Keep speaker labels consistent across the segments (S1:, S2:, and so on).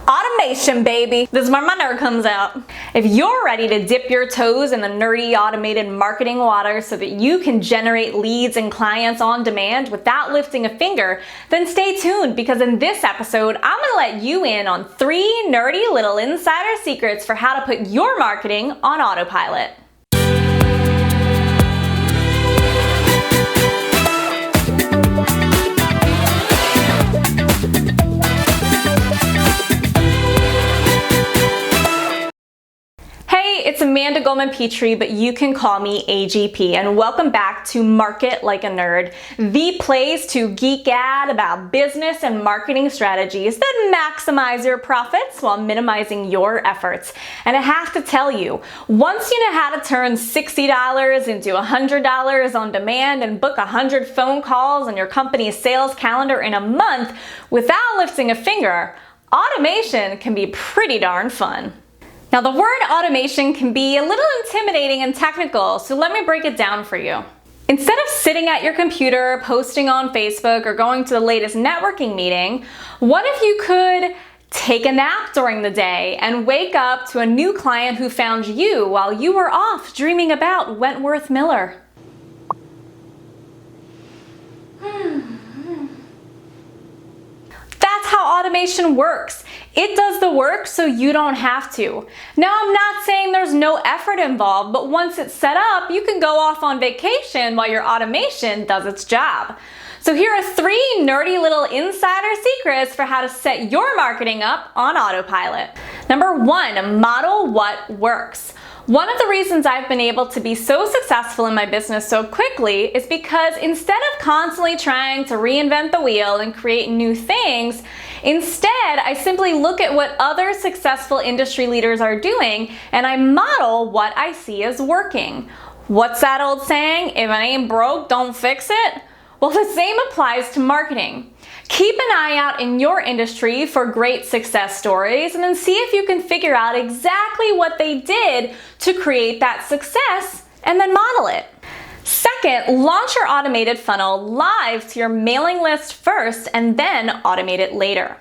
S1: Automation, baby. This is where my nerd comes out. If you're ready to dip your toes in the nerdy automated marketing water so that you can generate leads and clients on demand without lifting a finger, then stay tuned, because in this episode, I'm gonna let you in on 3 nerdy little insider secrets for how to put your marketing on autopilot. It's Amanda Goldman-Petrie, but you can call me AGP, and welcome back to Market Like a Nerd, the place to geek out about business and marketing strategies that maximize your profits while minimizing your efforts. And I have to tell you, once you know how to turn $60 into $100 on demand and book 100 phone calls on your company's sales calendar in a month without lifting a finger, automation can be pretty darn fun. Now, the word automation can be a little intimidating and technical, so let me break it down for you. Instead of sitting at your computer, posting on Facebook, or going to the latest networking meeting, what if you could take a nap during the day and wake up to a new client who found you while you were off dreaming about Wentworth Miller? That's how automation works. It does the work so you don't have to. Now, I'm not saying there's no effort involved, but once it's set up, you can go off on vacation while your automation does its job. So here are 3 nerdy little insider secrets for how to set your marketing up on autopilot. Number 1, model what works. One of the reasons I've been able to be so successful in my business so quickly is because instead of constantly trying to reinvent the wheel and create new things, instead I simply look at what other successful industry leaders are doing and I model what I see as working. What's that old saying? If it ain't broke, don't fix it. Well, the same applies to marketing. Keep an eye out in your industry for great success stories and then see if you can figure out exactly what they did to create that success and then model it. Second, launch your automated funnel live to your mailing list first and then automate it later.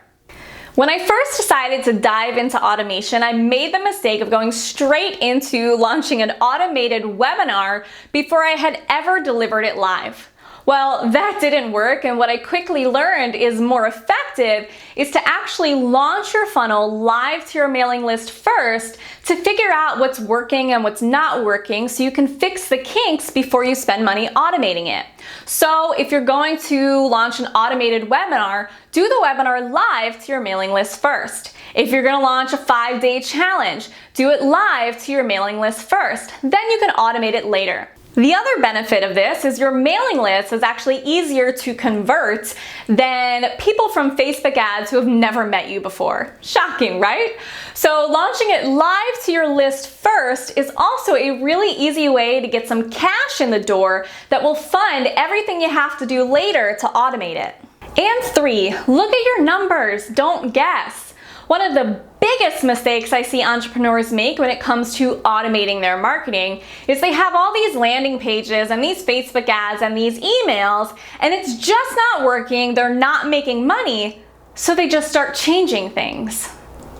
S1: When I first decided to dive into automation, I made the mistake of going straight into launching an automated webinar before I had ever delivered it live. Well, that didn't work, and what I quickly learned is more effective is to actually launch your funnel live to your mailing list first to figure out what's working and what's not working so you can fix the kinks before you spend money automating it. So if you're going to launch an automated webinar, do the webinar live to your mailing list first. If you're going to launch a 5-day challenge, do it live to your mailing list first. Then you can automate it later. The other benefit of this is your mailing list is actually easier to convert than people from Facebook ads who have never met you before. Shocking, right? So launching it live to your list first is also a really easy way to get some cash in the door that will fund everything you have to do later to automate it. And 3, look at your numbers, don't guess. One of the biggest mistakes I see entrepreneurs make when it comes to automating their marketing is they have all these landing pages and these Facebook ads and these emails, and it's just not working, they're not making money, so they just start changing things.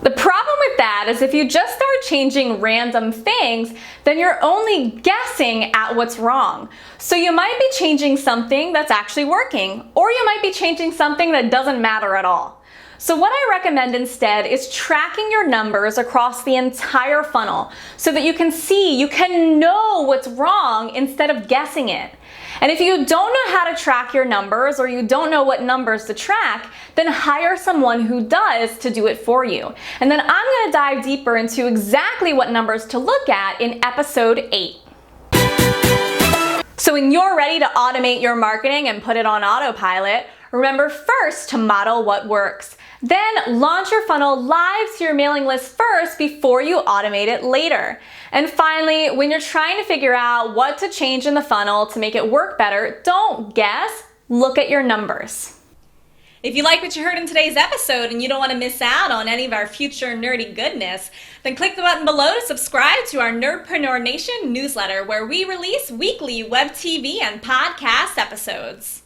S1: The problem with that is if you just start changing random things, then you're only guessing at what's wrong. So you might be changing something that's actually working, or you might be changing something that doesn't matter at all. So what I recommend instead is tracking your numbers across the entire funnel so that you can know what's wrong instead of guessing it. And if you don't know how to track your numbers or you don't know what numbers to track, then hire someone who does to do it for you. And then I'm going to dive deeper into exactly what numbers to look at in episode 8. So when you're ready to automate your marketing and put it on autopilot, remember first to model what works. Then launch your funnel live to your mailing list first before you automate it later. And finally, when you're trying to figure out what to change in the funnel to make it work better, don't guess, look at your numbers. If you like what you heard in today's episode and you don't want to miss out on any of our future nerdy goodness, then click the button below to subscribe to our Nerdpreneur Nation newsletter, where we release weekly web TV and podcast episodes.